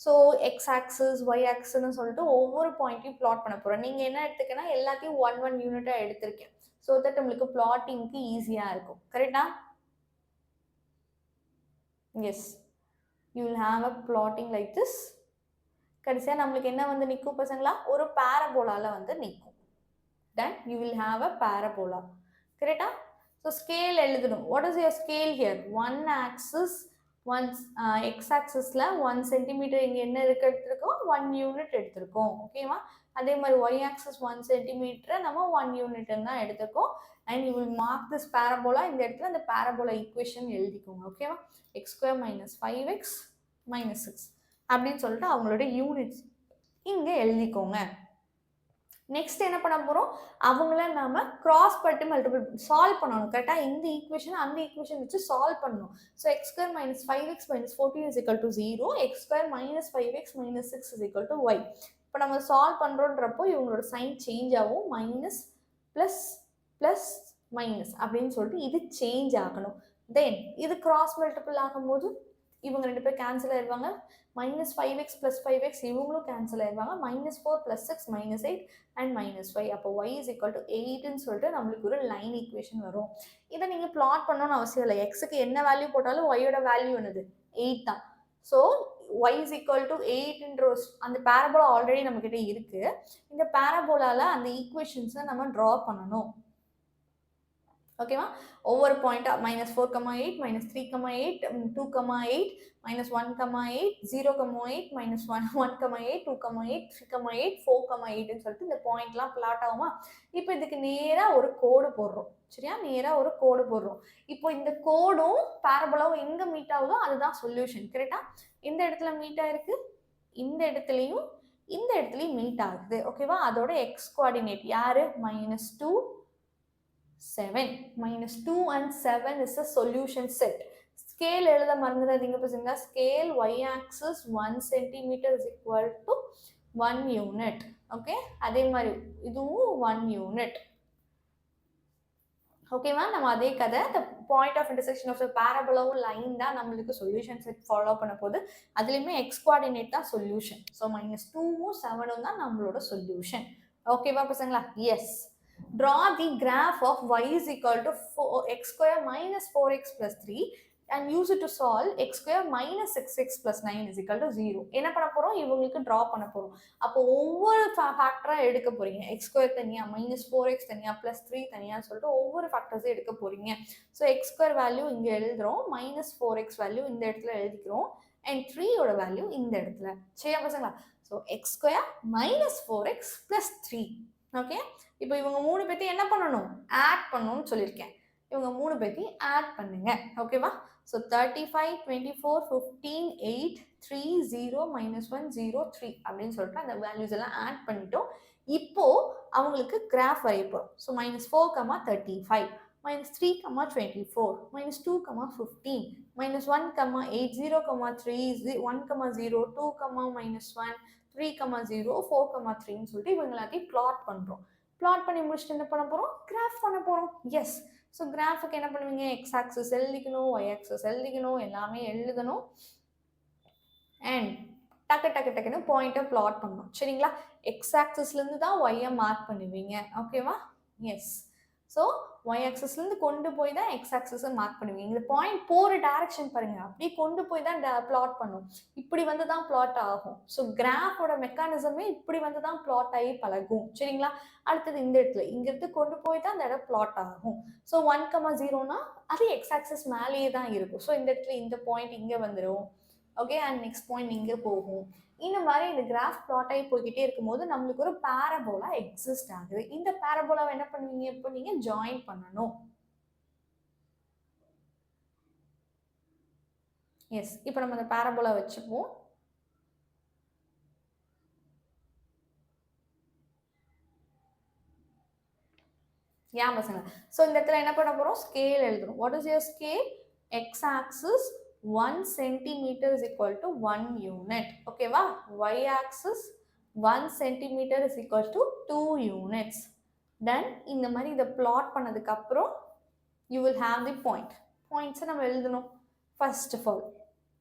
ஸோ எக்ஸ் ஆக்சிஸ் ஒய் ஆக்சிஸ்ன்னு சொல்லிட்டு ஒவ்வொரு பாயிண்ட்டையும் பிளாட் பண்ண போறோம். நீங்க என்ன எடுத்துக்கன்னா எல்லாத்தையும் 1 யூனிட்டா எடுத்திருக்கேன். ஸோ தட் உங்களுக்கு பிளாட்டிங்க்கு ஈஸியா இருக்கும். கரெக்டா, S, you will have a plotting like this. கடைசியா நம்மளுக்கு என்ன வந்து நிற்கும் பசங்களா, ஒரு பாரபோலால வந்து நிற்கும். then you will have a parabola. கரெக்டா, ஸோ ஸ்கேல் எழுதணும். what is your scale here, 1 axis, x axisல 1 centimetre இங்கே என்ன இருக்கு எடுத்திருக்கோம், 1 யூனிட் எடுத்திருக்கோம். ஓகேவா, அதே மாதிரி y axis 1 சென்டிமீட்டரை நம்ம 1 யூனிட் தான் எடுத்திருக்கோம். And you will mark this parabola. இந்த இடத்துல இந்த பேரபோலா ஈக்குவேஷன் எழுதிக்கோங்க. ஓகேவா, X square minus 5x minus 6 அப்படின்னு சொல்லிட்டு அவங்களோட யூனிட்ஸ் இங்கே எழுதிக்கோங்க. நெக்ஸ்ட் என்ன பண்ண போகிறோம், அவங்கள நாம கிராஸ் பட்டு மல்டிபிள் சால்வ் பண்ணணும். கரெக்டாக இந்த ஈக்குவேஷன் அந்த ஈக்குவேஷன் வச்சு சால்வ் பண்ணணும். So x square minus 5x minus 14 is equal to 0, X square minus 5x minus 6 is equal to y. இப்போ நம்ம சால்வ் பண்ணுறோன்றப்போ இவங்களோட சைன் சேஞ்ச் ஆகும். மைனஸ் ப்ளஸ் ப்ளஸ் மைனஸ் அப்படின்னு சொல்லிட்டு இது சேஞ்ச் ஆகணும். தென் இது கிராஸ் மல்டிபிள் ஆகும்போது இவங்க 2 பேர் கேன்சல் ஆயிடுவாங்க. -5x + 5x இவங்களும் கேன்சல் ஆயிடுவாங்க. -4 + 6 -8 அண்ட் -5. அப்போ y is equal to 8ன்னு சொல்லிட்டு நம்மளுக்கு ஒரு லைன் ஈக்குவேஷன் வரும். இதை நீங்கள் பிளாட் பண்ணணும்னு அவசியம் இல்லை. எக்ஸுக்கு என்ன வேல்யூ போட்டாலும் ஒய்யோட வேல்யூ என்னது 8 தான். So y is equal to 8ன்ற அந்த பேரபோலா ஆல்ரெடி நம்மக்கிட்ட இருக்கு. இந்த பேரபோலால அந்த ஈக்குவேஷன்ஸை நம்ம ட்ரா பண்ணணும். ஓகேவா, ஒவ்வொரு பாயிண்டா -4,8 -3,8 2,8 -1,8 0,8 -1,8 2,8 3,8 4,8ன்னு சொல்லிட்டு இந்த பாயிண்ட்லாம் பிளாட் ஆகுமா. இப்போ இதுக்கு நேராக ஒரு கோடு போடுறோம். சரியா, நேராக ஒரு கோடு போடுறோம். இப்போ இந்த கோடும் பேரபோலாவும் எங்கே மீட் ஆகுதோ அதுதான் சொல்யூஷன். கரெக்டா, இந்த இடத்துல மீட் ஆயிருக்கு, இந்த இடத்துலையும் இந்த இடத்துலையும் மீட் ஆகுது. ஓகேவா, அதோட எக்ஸ் கோஆர்டினேட் யாரு, -2 7. -2 and 7 is a solution set. Scale எழுத மறந்துடாதீங்க பசங்க. Scale y axis 1 cm is equal to 1 unit. Okay, அதே மாதிரி இதுவும் 1 unit. ஓகேவா, நம்ம அதே கதை the point of intersection of the parabola line தான் நம்மளுக்கு solution set ஃபாலோ பண்ண போகுது. அதுலேயுமே x coordinate தான் solution. ஸோ -2வும் 7ம் தான் நம்மளோட solution. ஓகேவா பசங்களா, S. Draw the graph of y is equal to x square minus 4x plus 3 and use it to solve x square minus 6x plus 9 is equal to 0. என்ன பண்ண போறோம், இவங்களுக்கு draw பண்ண போறோம். அப்போ ஒவ்வொரு ஃபேக்டரா எடுக்க போறீங்க. x square தனியா, -4x தனியா, +3 தனியா சொல்லிட்டு ஒவ்வொரு ஃபேக்டர்ஸையும் எடுக்க போறீங்க. ஸோ x square வேல்யூ இங்க எழுதுறோம், -4x வேல்யூ இந்த இடத்துல எழுதிக்கிறோம், அண்ட் 3 ஓட வேல்யூ இந்த இடத்துல. சரியா பசங்களா, so x square minus 4x plus 3. Okay, இப்போ இவங்க 3 பேர்த்தையும் என்ன பண்ணணும், ஆட் பண்ணணும்னு சொல்லியிருக்கேன். இவங்க 3 பேர்த்தையும் ஆட் பண்ணுங்க. ஓகேவா, ஸோ 35 24 15 8 3 0 -1 0 3 அப்படின்னு சொல்லிட்டு அந்த வேல்யூஸ் எல்லாம் ஆட் பண்ணிட்டோம். இப்போ அவங்களுக்கு கிராஃப் வரைப்போம். ஸோ -4, -35 -3, -24 -2, -15 -1, -8 0, -3 1, -0 2, -1 3, 0 4, 3ன்னு சொல்லிட்டு இவங்க எல்லாத்தையும் பிளாட் பண்ணுறோம். பிளாட் பண்ணி முடிச்சுட்டு என்ன பண்ண போகிறோம், கிராஃப் பண்ண போகிறோம். எஸ், ஸோ கிராஃபுக்கு என்ன பண்ணுவீங்க, எக்ஸ் ஆக்சஸ் எழுதிக்கணும், ஒய் ஆக்சஸ் எழுதிக்கணும், எல்லாமே எழுதணும். அண்ட் டக்கு டக்கு டக்குன்னு பாயிண்ட்டை பிளாட் பண்ணணும். சரிங்களா? எக்ஸ் ஆக்சஸ்லேருந்து தான் ஒய்யை மார்க் பண்ணுவீங்க. ஓகேவா? எஸ். ஸோ ஒய் ஆக்சஸ்லேருந்து கொண்டு போய் தான் எக்ஸ் ஆக்சஸை மார்க் பண்ணுவீங்க. இந்த பாயிண்ட் போகிற டைரக்ஷன் பாருங்க, அப்படியே கொண்டு போய் தான் பிளாட் பண்ணும். இப்படி வந்து தான் பிளாட் ஆகும். ஸோ கிராஃபோட மெக்கானிசமே இப்படி வந்து தான் பிளாட் ஆகி பழகும். சரிங்களா? அடுத்தது இந்த இடத்துல இங்கிருந்து கொண்டு போய் தான் அந்த இடம் பிளாட் ஆகும். ஸோ 1,0னா அது எக்ஸ் ஆக்சஸ் மேலேயே தான் இருக்கும். ஸோ இந்த இடத்துல இந்த பாயிண்ட் இங்கே வந்துடும். ஓகே, அண்ட் நெக்ஸ்ட் பாயிண்ட் இங்கே போகும். இந்த மாதிரி இந்த கிராஃப் பிளாட் ஆகி போய்கிட்டே இருக்கும்போது நம்மளுக்கு ஒரு பேரபோலா எக்ஸிஸ்ட் ஆகுது. இந்த பேரபோலாவை என்ன பண்ணுவீங்க, இப்போ நீங்க ஜாயின் பண்ணணும். எஸ், இப்போ நம்ம அந்த பேரபோலா வச்சுப்போம். ஏன் பசங்க, ஸோ இந்த இடத்துல என்ன பண்ண போறோம், ஸ்கேல் எழுதணும். What is your scale? X axis 1 centimeter is equal to 1 unit. ஓகேவா? y axis 1 centimeter is equal to 2 units. Then இந்த மாதிரி இதை plot பண்ணதுக்கு அப்புறம் you will have the point. Points நம்ம எழுதணும் first of all.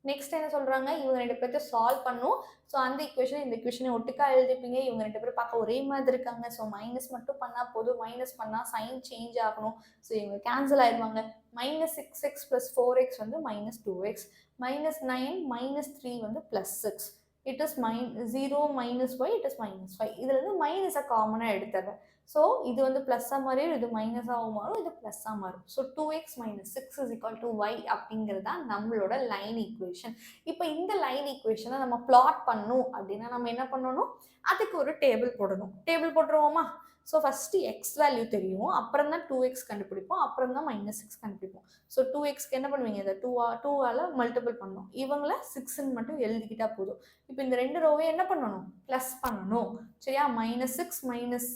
நெக்ஸ்ட் என்ன சொல்றாங்க, இவங்க ரெண்டு பேர்த்த சால்வ் பண்ணும். ஸோ அந்த ஈக்குவேஷன் இந்த ஈக்குவேஷனை ஒட்டுக்கா எழுதிப்பீங்க. இவங்க ரெண்டு பேரும் பார்க்க ஒரே மாதிரி இருக்காங்க. ஸோ மைனஸ் மட்டும் பண்ணால் போதும். மைனஸ் பண்ணால் சைன் சேஞ்ச் ஆகணும். ஸோ இவங்க கேன்சல் ஆயிடுவாங்க. -6x + 4x வந்து -2x, -9 -3 வந்து +6. It is -0 - y, it is -5. இதுல இருந்து மைனஸை காமனாக எடுத்துறேன். ஸோ இது வந்து ப்ளஸ்ஸாக மாறிடும், இது மைனஸாகவும் மாறும், இது ப்ளஸ்ஸாக மாறும். ஸோ 2x - 6 = y அப்படிங்கிறது தான் நம்மளோட லைன் ஈக்குவேஷன். இப்போ இந்த லைன் ஈக்குவேஷனை நம்ம பிளாட் பண்ணணும் அப்படின்னா நம்ம என்ன பண்ணணும், அதுக்கு ஒரு டேபிள் போடணும். டேபிள் போட்டுருவோமா? ஸோ ஃபஸ்ட்டு எக்ஸ் வேல்யூ தெரியும், அப்புறம் தான் 2x கண்டுபிடிப்போம், அப்புறம் தான் -6 கண்டுபிடிப்போம். ஸோ 2xக்கு என்ன பண்ணுவீங்க, இந்த 2ஆல் மல்டிபிள் பண்ணணும். இவங்கள 6ன்னு மட்டும் எழுதிக்கிட்டா போதும். இப்போ இந்த ரெண்டு ரோவே என்ன பண்ணணும், ப்ளஸ் பண்ணணும். சரியா? -6 - -8 -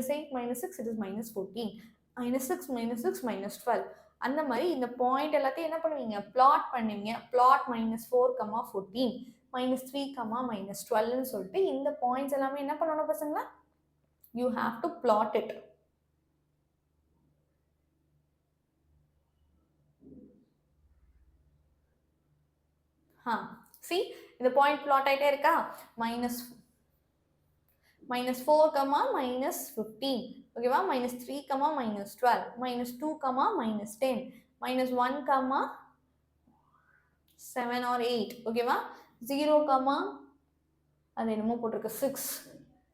6 இட் இஸ் -14. -6 - 6 -12. அந்த மாதிரி இந்த பாயிண்ட் எல்லாத்தையும் என்ன பண்ணுவீங்க, பிளாட் பண்ணுவீங்க. பிளாட் -4, -14, -3, -12ன்னு சொல்லிட்டு இந்த பாயிண்ட்ஸ் எல்லாமே என்ன பண்ணணும் பசங்களா, you have to plot it. See, இந்த பாயிண்ட் பிளாட் ஆயிட்டே இருக்கா, -4, -15, ஓகேவா? -3, -12, -2, -10, -1, 7 or 8, ஓகேவா? 0, அது என்னமோ போட்டிருக்கு 6,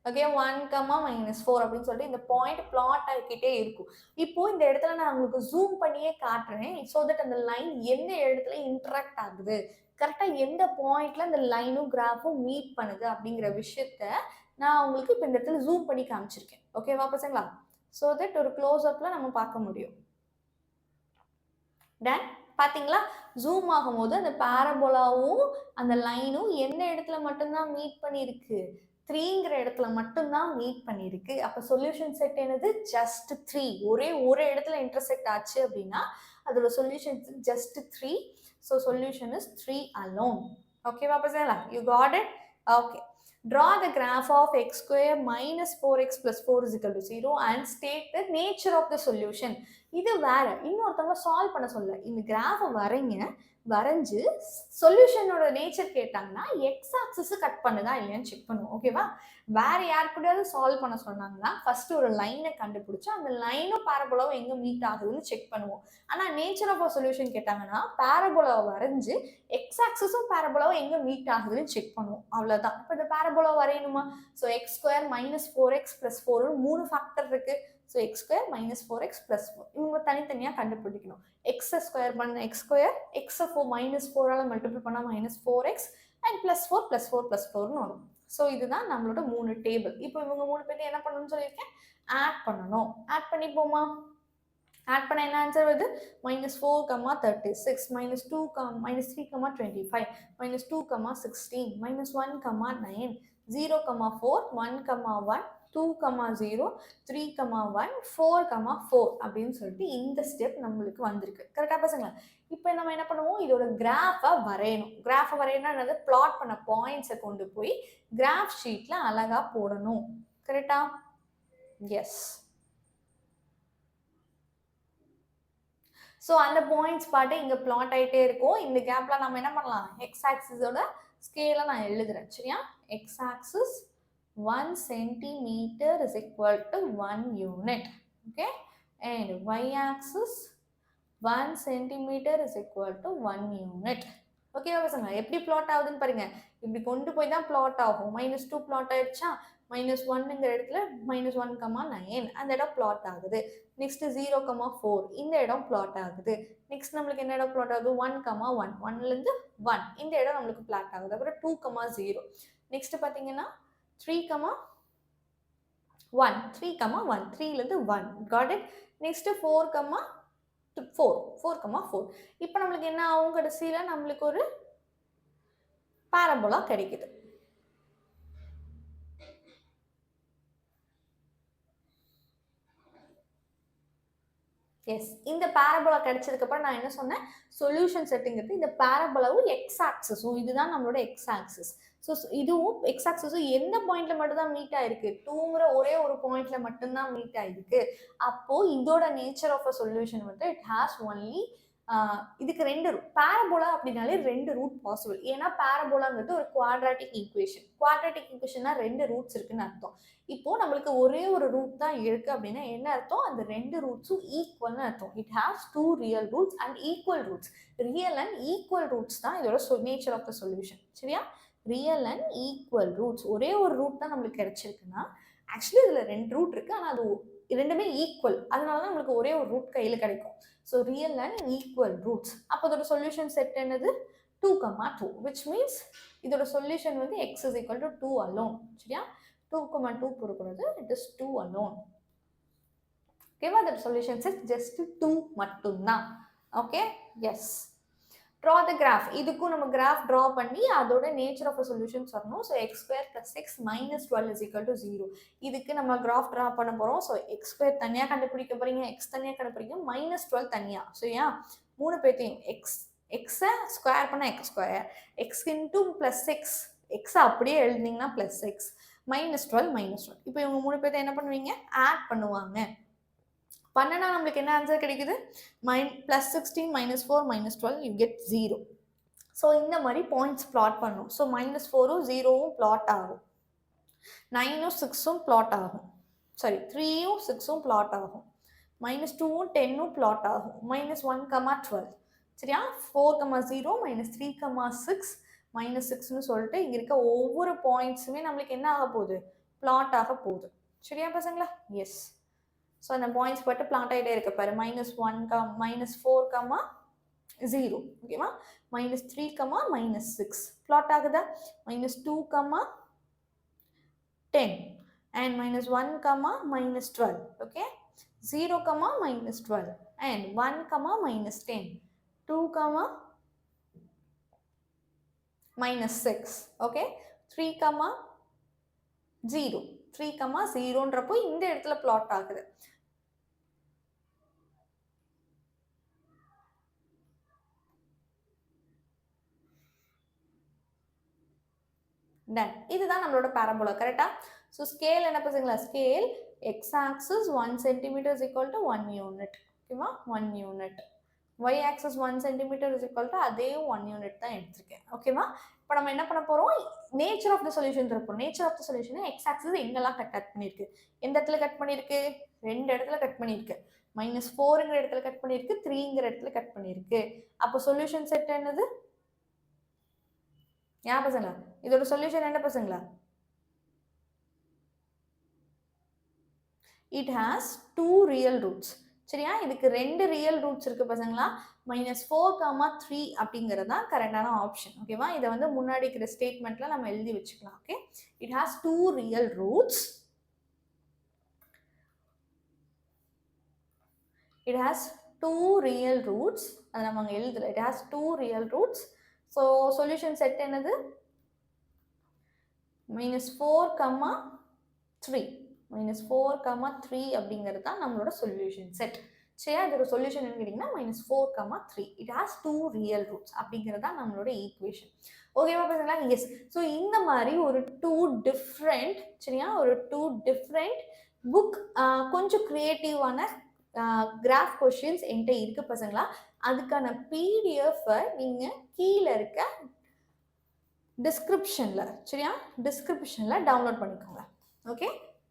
ஓகே, 1, -4 அப்படின்னு சொல்லிட்டு இந்த பாயிண்ட் பிளாட் ஆகிக்கிட்டே இருக்கும். இப்போ இந்த இடத்துல நான் உங்களுக்கு ஜூம் பண்ணியே காட்டுறேன். ஸோ தட் அந்த லைன் எந்த இடத்துல இன்ட்ராக்ட் ஆகுது, கரெக்டாக எந்த பாயிண்ட்ல அந்த லைனும் கிராஃபும் மீட் பண்ணுது அப்படிங்கிற விஷயத்த நான் உங்களுக்கு இப்போ இந்த இடத்துல ஜூம் பண்ணி காமிச்சிருக்கேன். ஓகேவா பசங்களா? ஸோ தட் ஒரு க்ளோஸ்அப்ல நம்ம பார்க்க முடியும். தென் பார்த்தீங்களா, ஜூம் ஆகும்போது அந்த பேரபோலாவும் அந்த லைனும் எந்த இடத்துல மட்டும்தான் மீட் பண்ணியிருக்கு, 3ங்கிற இடத்துல மட்டும்தான் மீட் பண்ணியிருக்கு. அப்போ சொல்யூஷன் செட் என்னது, ஜஸ்ட் 3. ஒரே ஒரு இடத்துல இன்டர்செக்ட் ஆச்சு அப்படின்னா அதோட solution just 3. So solution is 3 alone. ஓகேவா பசங்களா? You got it? Okay. Draw the graph of x square -4x + 4 = 0 and state the nature of the solution. இது வேற, இன்னொருத்தவங்க சால்வ் பண்ண சொல்ல இந்த கிராஃபை வரைஞ்சு சொல்யூஷனோட நேச்சர் கேட்டாங்கன்னா எக்ஸ் ஆக்சிஸ் கட் பண்ணுதா இல்லையான்னு செக் பண்ணுவோம். ஓகேவா? வேற யார் கூடயாவது சால்வ் பண்ண சொன்னாங்கன்னா ஃபர்ஸ்ட் ஒரு லைனை கண்டுபிடிச்சு அந்த லைனும் பேரபோலாவும் எங்க மீட் ஆகுதுன்னு செக் பண்ணுவோம். ஆனா நேச்சர் ஆஃப் அ சொல்யூஷன் கேட்டாங்கன்னா பேரபோலாவை வரைஞ்சு எக்ஸ் ஆக்சிஸும் பேரபோலாவும் எங்க மீட் ஆகுதுன்னு செக் பண்ணுவோம். அவ்வளவுதான். இப்போ இந்த பேரபோலா வரையணுமா, ஸோ x² -4x + 4 3 ஃபேக்டர் இருக்கு. ஸோ x² -4x + 4 இவங்க தனித்தனியாக கண்டுபிடிக்கணும். x² பண்ண x², x -4ஆல் மல்டிபிள் பண்ணால் -4x அண்ட் +4 +4 +4ன்னு வரும். ஸோ இதுதான் நம்மளோட 3 டேபிள். இப்போ இவங்க 3 பேர்த்தையும் என்ன பண்ணணும்னு சொல்லியிருக்கேன், ஆட் பண்ணணும். ஆட் பண்ணிப்போமா? ஆட் பண்ண என்ன ஆன்சர் வருது, -4, -36, -2, -3, -25, -2, -16, -1, -9, 0, -4, 1, -1, 2, 0, 3, 1, 4, 4 அப்படின்னு சொல்லிட்டு இந்த ஸ்டெப் நம்மளுக்கு வந்திருக்கு. கரெக்டாக பசங்களா? இப்போ நம்ம என்ன பண்ணுவோம், இதோட கிராஃபை வரையணும். கிராஃபை வரையணும்னா என்னது, பிளாட் பண்ண பாயிண்ட்ஸை கொண்டு போய் கிராஃப் ஷீட்ல அழகா போடணும். கரெக்டா? எஸ். ஸோ அந்த பாயிண்ட்ஸ் பாட்டு இங்கே பிளாட் ஆகிட்டே இருக்கும். இந்த கேப்பில் நம்ம என்ன பண்ணலாம், எக்ஸ் ஆக்சிஸோட ஸ்கேலை நான் எழுதுறேன் சரியா. X axis 1 centimeter is equal to 1 unit. Okay, and y axis 1 centimeter is equal to 1 unit. ஓகேவா பசங்க, எப்படி பிளாட் ஆகுதுன்னு பாருங்க. இப்படி கொண்டு போய் தான் பிளாட் ஆகும். -2 பிளாட் ஆயிடுச்சா, -1ங்கிற இடத்துல -1,9 அந்த இடம் பிளாட் ஆகுது. நெக்ஸ்ட் 0,4 இந்த இடம் பிளாட் ஆகுது. நெக்ஸ்ட் நம்மளுக்கு என்ன இடம் பிளாட் ஆகுது, 1,1 1லேருந்து 1 இந்த இடம் நம்மளுக்கு பிளாட் ஆகுது. அப்புறம் 2,0 நெக்ஸ்ட் பார்த்தீங்கன்னா 3,1 3லேருந்து 1 got it. நெக்ஸ்ட் 4,4 இப்போ நம்மளுக்கு என்ன ஆகும், கடைசியில் நம்மளுக்கு ஒரு பாரபோலா கிடைக்குது. எஸ், இந்த பாரபோலா கிடைச்சதுக்கப்புறம் நான் என்ன சொன்னேன், சொல்யூஷன் செட்டுங்கிறது இந்த பாரபோலாவும் எக்ஸ் ஆக்சிஸும் இதுதான் நம்மளோட எக்ஸ் ஆக்சிஸ். ஸோ இதுவும் எக்ஸ் ஆக்சிஸும் எந்த பாயிண்ட்ல மட்டும் தான் மீட் ஆயிருக்கு, 2ங்கிற ஒரே ஒரு பாயிண்ட்ல மட்டும்தான் மீட் ஆயிருக்கு. அப்போ இதோட நேச்சர் ஆஃப் அ சொல்யூஷன் வந்து இட் ஹாஸ் ஒன்லி இதுக்கு 2 ரூட். பாரபோலா அப்படின்னாலே 2 ரூட் பாசிபிள். ஏன்னா பாரபோலாங்கிறது ஒரு குவாட்ராட்டிக் ஈக்குவேஷன். குவாட்ராட்டிக் ஈக்குவேஷன்னா 2 ரூட்ஸ் இருக்குன்னு அர்த்தம். இப்போ நம்மளுக்கு ஒரே ஒரு ரூட் தான் இருக்கு அப்படின்னா என்ன அர்த்தம், அந்த 2 ரூட்ஸும் ஈக்குவல்னு அர்த்தம். It has 2 real roots and equal roots. Real and equal roots தான் இதோட நேச்சர் ஆஃப் த சொல்யூஷன் சரியா. ரியல் அண்ட் ஈக்குவல் ரூட்ஸ், ஒரே ஒரு ரூட் தான் நம்மளுக்கு கிடைச்சிருக்குன்னா ஆக்சுவலி இதுல 2 ரூட் இருக்கு, ஆனால் அது ரெண்டுமே ஈக்குவல், அதனால தான் நம்மளுக்கு ஒரே ஒரு ரூட் கையில் கிடைக்கும். So real and equal roots. அப்போ இதோட சொல்யூஷன் செட் என்னது, 2,2 which means இதோட சொல்யூஷன் வந்து x is equal to 2 alone சரியா. 2,2 போடக்கூடாது, it is 2 alone. ஓகேவா, அதோட சொல்யூஷன் செட் ஜஸ்ட் 2 மட்டும்தான். Okay, yes. draw the graph. இதுக்கும் நம்ம கிராஃப் ட்ரா பண்ணி அதோட நேச்சர் ஆஃப் சொல்யூஷன் சொல்லணும். So x square plus x minus 12 is equal to 0. இதுக்கு நம்ம கிராஃப் ட்ரா பண்ண போகிறோம். ஸோ எக்ஸ் ஸ்கொயர் தனியாக கண்டுபிடிக்க போறீங்க, எக்ஸ் தனியாக கண்டுபிடிக்க, -12 தனியாக. ஸோ ஏன் 3 பேர்த்தையும் எக்ஸை ஸ்கொயர் பண்ண X square, X into plus X, எக்ஸை அப்படியே எழுதிங்கன்னா ப்ளஸ் எக்ஸ், -12 இப்போ இவங்க 3 பேர்த்தை என்ன பண்ணுவீங்க, ஆட் பண்ணுவாங்க. பண்ணனா நம்மளுக்கு என்ன ஆன்சர் கிடைக்குது, +16 -4 -12 you get 0. ஸோ இந்த மாதிரி பாயிண்ட்ஸ் பிளாட் பண்ணும். ஸோ -4ம் 0வும் பிளாட் ஆகும், 9ம் 6ம் பிளாட் ஆகும், சாரி 3ம் 6ம் பிளாட் ஆகும், -2ம் 10ம் பிளாட் ஆகும், -1,12 சரியா. 4,0 -3,6 -6ன்னு சொல்லிட்டு இங்கே இருக்க ஒவ்வொரு பாயிண்ட்ஸுமே நம்மளுக்கு என்ன ஆக போகுது, பிளாட் ஆக போகுது சரியா பசங்களா. எஸ், ஸோ அந்த பாயிண்ட்ஸ் பட்டு பிளாட் ஆகிட்டே இருக்க பாரு, -1, -4,0 ஓகேவா, -3, -6 பிளாட் ஆகுதா, -2, -10 and -1, -12 ஓகே, 0, -12 and 1, -10, 2, -6 ஓகே, 3, 0 3,0ன்றப்போ இந்த இடத்துல பிளாட் ஆகுது. டன், இதுதான் நம்மளோட பாரபோலா கரெக்டா. ஸோ ஸ்கேல் என்ன பசங்களா, scale X axis 1 centimeter is equal to 1 unit ஓகேவா, 1 unit. y axis 1 centimeter is equal to அதே 1 unit தான் எடுத்திருக்கேன் ஓகேவா. இப்போ நம்ம என்ன பண்ண போறோம், நேச்சர் ஆஃப் த சொல்யூஷன் இருப்போம். Nature of the solution x axis எங்கெல்லாம் கட் பண்ணியிருக்கு, எந்த இடத்துல கட் பண்ணியிருக்கு, 2 இடத்துல கட் பண்ணியிருக்கு. -4ங்கிற இடத்துல கட் பண்ணியிருக்கு, 3ங்கிற இடத்துல கட் பண்ணியிருக்கு. அப்போ சொல்யூஷன் செட் என்னது, யா பசங்களா, இதோட சொல்யூஷன் என்ன பசங்களா, இட் ஹாஸ் 2 ரியல் ரூட்ஸ் சரியா. இதுக்கு 2 ரியல் ரூட்ஸ் இருக்கு பசங்களா. -4, 3 அப்படிங்கிறது தான் கரெக்டான ஆப்ஷன் ஓகேவா. இதை வந்து முன்னாடி இருக்கிற ஸ்டேட்மெண்ட்ல நம்ம எழுதி வச்சுக்கலாம். Okay, it has 2 real roots, it has 2 real roots. அதை நம்ம அங்கே எழுதல, it has 2 real roots. So solution set என்னது, -4, 3 அப்படிங்கிறது தான் நம்மளோட சொல்யூஷன் செட் சரியா. இதோட சொல்யூஷன் என்ன கேட்டிங்கன்னா -4, 3 it has 2 real roots அப்படிங்கிறது தான் நம்மளோட ஈக்குவேஷன் ஓகேவா பசங்களா. எஸ், ஸோ இந்த மாதிரி ஒரு 2 டிஃப்ரெண்ட் சரியா, ஒரு 2 டிஃப்ரெண்ட் புக் கொஞ்சம் க்ரியேட்டிவான கிராஃப் கொஷின்ஸ் என்கிட்ட இருக்கு பசங்களா. அதுக்கான பிடிஎஃப் நீங்க கீழே இருக்க டிஸ்கிரிப்ஷன்ல, சரியா, டிஸ்கிரிப்ஷன்ல டவுன்லோட் பண்ணிக்கோங்க. ஓகே,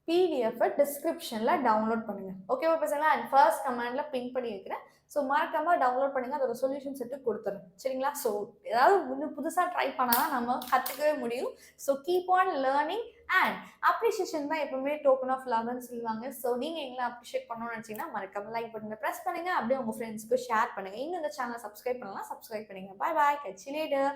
பிடிஎஃப் டிஸ்கிரிப்ஷன்ல டவுன்லோட் பண்ணுங்க. ஓகேவா பசங்களா? அண்ட் ஃபர்ஸ்ட் கமெண்ட்ல பின் பண்ணி வைக்கிறேன். ஸோ மறக்காம டவுன்லோட் பண்ணுங்க. அதோட சொல்யூஷன் செட்டு கொடுத்துறேன், சரிங்களா? ஸோ ஏதாவது இன்னும் புதுசாக ட்ரை பண்ணாதான் நம்ம கற்றுக்கவே முடியும். So keep on learning and appreciation தான் எப்பவுமே டோக்கன் ஆஃப் லவ்னு சொல்லுவாங்க. ஸோ நீங்க எங்களை அப்ரிஷியேட் பண்ணணும்னு நினைச்சீங்கன்னா மறக்காம லைக் பட்டனை ப்ரெஸ் பண்ணுங்க. அப்படியே உங்க ஃப்ரெண்ட்ஸ்க்கு ஷேர் பண்ணுங்க. இன்னும் இந்த சேனலை சப்ஸ்கிரைப் பண்ணலாம், சப்ஸ்கிரைப் பண்ணுங்க. பாய் பாய், catch you later.